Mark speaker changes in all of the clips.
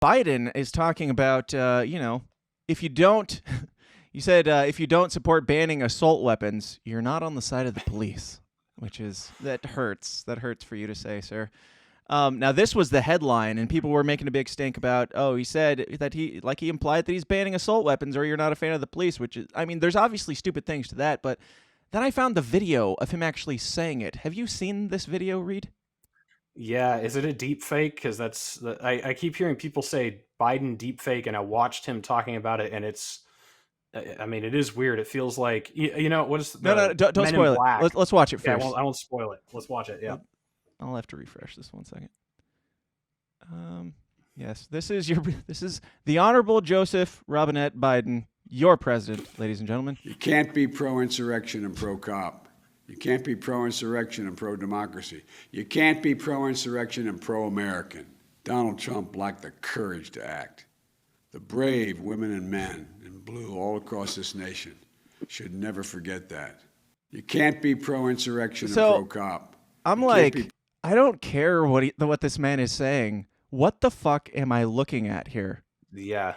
Speaker 1: Biden is talking about, if you don't, you said if you don't support banning assault weapons, you're not on the side of the police, that hurts. That hurts for you to say, sir. Now, this was the headline, and people were making a big stink about, he said that he implied that he's banning assault weapons or you're not a fan of the police, which is, I mean, there's obviously stupid things to that, but then I found the video of him actually saying it. Have you seen this video, Reed?
Speaker 2: Yeah, is it a deep fake? Because I keep hearing people say Biden deep fake, and I watched him talking about it, and I mean, it is weird. It feels like what is
Speaker 1: No,
Speaker 2: the
Speaker 1: don't
Speaker 2: Men in
Speaker 1: spoil it.
Speaker 2: Black?
Speaker 1: Let's watch it
Speaker 2: Yeah,
Speaker 1: first.
Speaker 2: I won't spoil it. Let's watch it. Yeah.
Speaker 1: I'll have to refresh this 1 second. Yes, this is the Honorable Joseph Robinette Biden, your president, ladies and gentlemen.
Speaker 3: You can't be pro-insurrection and pro-cop. You can't be pro-insurrection and pro-democracy. You can't be pro-insurrection and pro-American. Donald Trump lacked the courage to act. The brave women and men in blue all across this nation should never forget that. You can't be pro-insurrection and pro-cop.
Speaker 1: I'm like, I don't care what this man is saying. What the fuck am I looking at here?
Speaker 2: Yeah.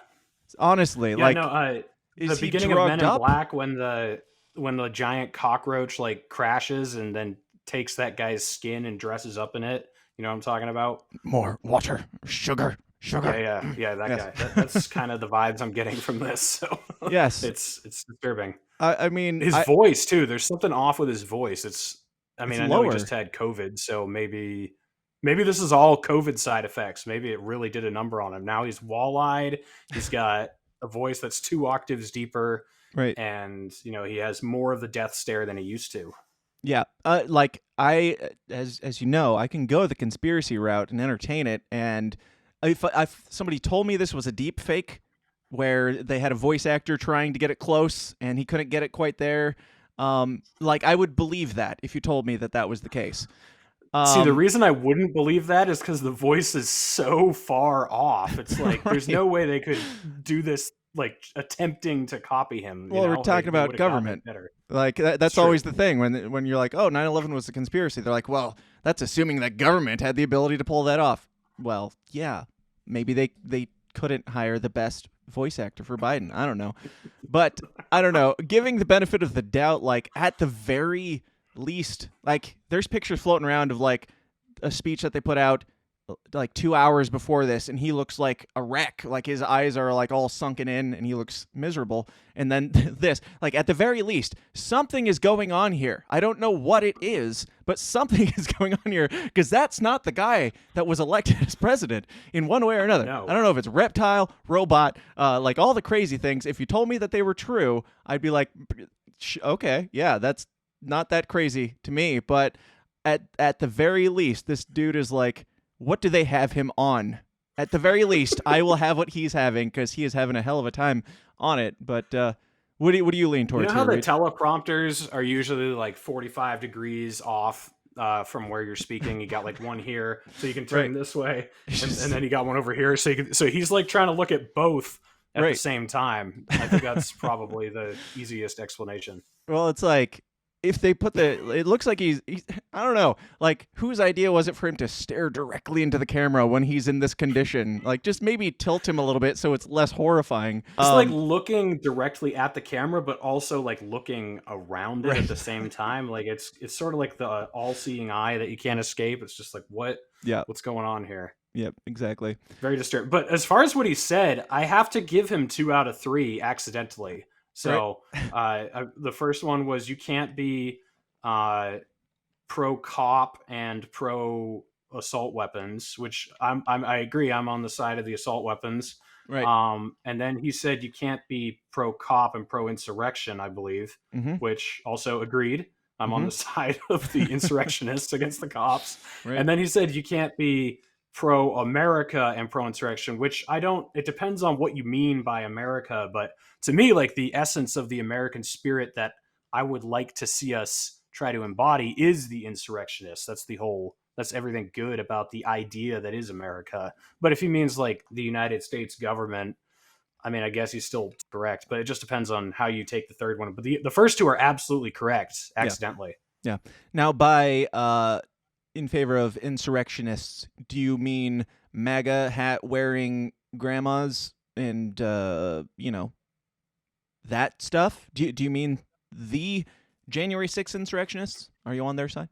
Speaker 1: Honestly,
Speaker 2: yeah,
Speaker 1: like,
Speaker 2: no,
Speaker 1: is
Speaker 2: the
Speaker 1: he
Speaker 2: beginning of Men in
Speaker 1: up?
Speaker 2: Black when the giant cockroach like crashes and then takes that guy's skin and dresses up in it. You know what I'm talking about?
Speaker 1: More water, sugar.
Speaker 2: Yeah, that
Speaker 1: yes.
Speaker 2: guy. That's kind of the vibes I'm getting from this. So
Speaker 1: yes,
Speaker 2: it's disturbing.
Speaker 1: I mean,
Speaker 2: his voice too. There's something off with his voice. I know
Speaker 1: lower.
Speaker 2: he just had COVID, so maybe this is all COVID side effects. Maybe it really did a number on him. Now he's wall-eyed. He's got a voice that's 2 octaves deeper,
Speaker 1: right?
Speaker 2: And he has more of the death stare than he used to.
Speaker 1: Yeah, like as you know, I can go the conspiracy route and entertain it. And if somebody told me this was a deep fake, where they had a voice actor trying to get it close and he couldn't get it quite there, like I would believe that if you told me that was the case.
Speaker 2: See, the reason I wouldn't believe that is because the voice is so far off. It's like there's no way they could do this, like attempting to copy him.
Speaker 1: Well, we're talking about government. Like that's always the thing when you're like, oh, 9/11 was a conspiracy. They're like, well, that's assuming that government had the ability to pull that off. Well, yeah, maybe they couldn't hire the best voice actor for Biden. I don't know, but I don't know. Giving the benefit of the doubt, like at the very least, like there's pictures floating around of like a speech that they put out like 2 hours before this, and he looks like a wreck. Like his eyes are like all sunken in and he looks miserable. And then this, like at the very least, something is going on here. I don't know what it is, but something is going on here, because that's not the guy that was elected as president in one way or another.
Speaker 2: No.
Speaker 1: I don't know if it's reptile, robot, like all the crazy things. If you told me that they were true, I'd be like, okay, yeah, that's not that crazy to me. But at the very least, this dude is like, what do they have him on? At the very least, I will have what he's having, because he is having a hell of a time on it. But what do you lean towards?
Speaker 2: You know how the teleprompters are usually like 45 degrees off from where you're speaking? You got like one here, so you can turn this way, and then you got one over here, so he's like trying to look at both at the same time. I think that's probably the easiest explanation.
Speaker 1: Well, it's like, if they put it looks like he's I don't know, like whose idea was it for him to stare directly into the camera when he's in this condition? Like just maybe tilt him a little bit so it's less horrifying.
Speaker 2: It's like looking directly at the camera, but also like looking around it at the same time. Like it's sort of like the all-seeing eye that you can't escape. It's just like, what's going on here?
Speaker 1: Yep, exactly.
Speaker 2: Very disturbing. But as far as what he said, I have to give him 2 out of 3 accidentally. So the first one was, you can't be pro cop and pro assault weapons, which I agree. I'm on the side of the assault weapons.
Speaker 1: Right.
Speaker 2: And then he said you can't be pro cop and pro insurrection, I believe, which also agreed. I'm on the side of the insurrectionists against the cops. Right. And then he said you can't be pro America and pro insurrection, which it depends on what you mean by America. But to me, like the essence of the American spirit that I would like to see us try to embody is the insurrectionists. That's everything good about the idea that is America. But if he means like the United States government, I mean, I guess he's still correct, but it just depends on how you take the third one. But the first two are absolutely correct accidentally.
Speaker 1: Yeah. Now, by in favor of insurrectionists, do you mean MAGA hat wearing grandmas and that stuff? Do you mean the January 6th insurrectionists? Are you on their side?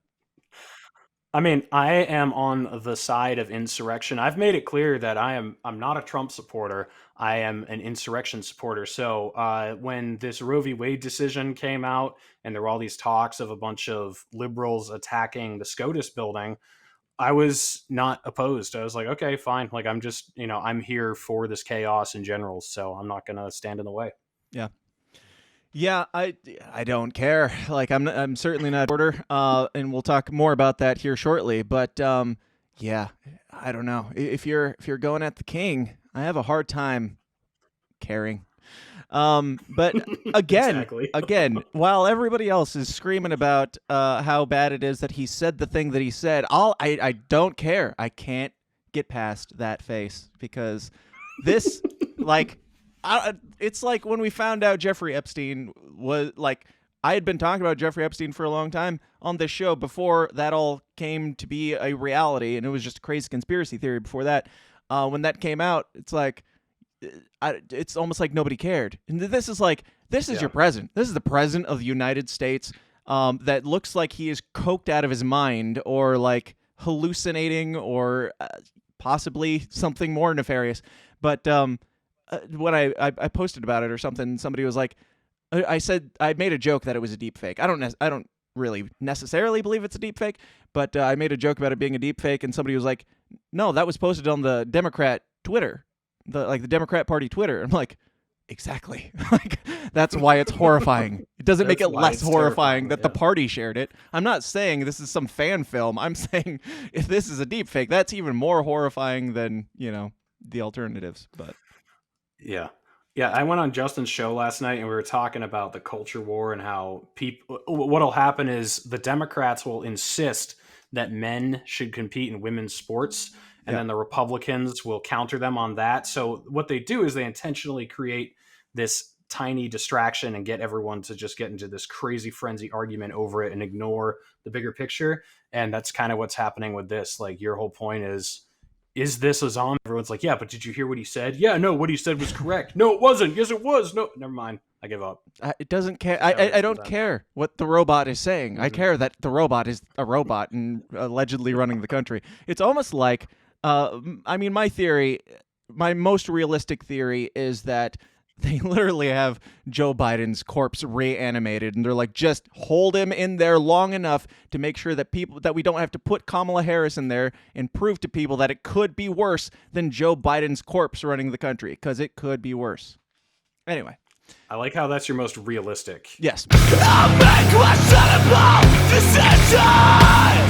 Speaker 2: I mean, I am on the side of insurrection. I've made it clear that I'm not a Trump supporter. I am an insurrection supporter. So when this Roe v. Wade decision came out and there were all these talks of a bunch of liberals attacking the SCOTUS building, I was not opposed. I was like, okay, fine. Like, I'm just, I'm here for this chaos in general. So I'm not going to stand in the way.
Speaker 1: Yeah. Yeah, I don't care. Like, I'm certainly not a supporter, and we'll talk more about that here shortly. But yeah, I don't know. If you're going at the king, I have a hard time caring. But again, again, while everybody else is screaming about how bad it is that he said the thing that he said, I don't care. I can't get past that face because this, like. It's like when we found out Jeffrey Epstein was like, I had been talking about Jeffrey Epstein for a long time on this show before that all came to be a reality, and it was just a crazy conspiracy theory before that. When that came out, it's like, it's almost like nobody cared. And this is your president. This is the president of the United States that looks like he is coked out of his mind or like hallucinating or possibly something more nefarious. But when I posted about it or something, somebody was like, I made a joke that it was a deep fake. I don't really necessarily believe it's a deep fake, but I made a joke about it being a deep fake, and somebody was like, no, that was posted on the Democrat Twitter, the Democrat Party Twitter. I'm like, exactly. Like, that's why it's horrifying. It doesn't make it less horrifying that the party shared it. I'm not saying this is some fan film. I'm saying if this is a deep fake, that's even more horrifying than, the alternatives. But
Speaker 2: yeah. I went on Justin's show last night and we were talking about the culture war and how what'll happen is the Democrats will insist that men should compete in women's sports, and then the Republicans will counter them on that. So what they do is they intentionally create this tiny distraction and get everyone to just get into this crazy frenzy argument over it and ignore the bigger picture. And that's kind of what's happening with this. Like, your whole point is this a zombie? Everyone's like, yeah, but did you hear what he said? Yeah, no, what he said was correct. No, it wasn't. Yes, it was. No, never mind. I give up.
Speaker 1: It doesn't care. I don't care what the robot is saying. Mm-hmm. I care that the robot is a robot and allegedly running the country. It's almost like, my most realistic theory is that they literally have Joe Biden's corpse reanimated, and they're like, just hold him in there long enough to make sure that we don't have to put Kamala Harris in there and prove to people that it could be worse than Joe Biden's corpse running the country, because it could be worse. Anyway.
Speaker 2: I like how that's your most realistic.
Speaker 1: Yes.
Speaker 4: I'll make questionable decisions.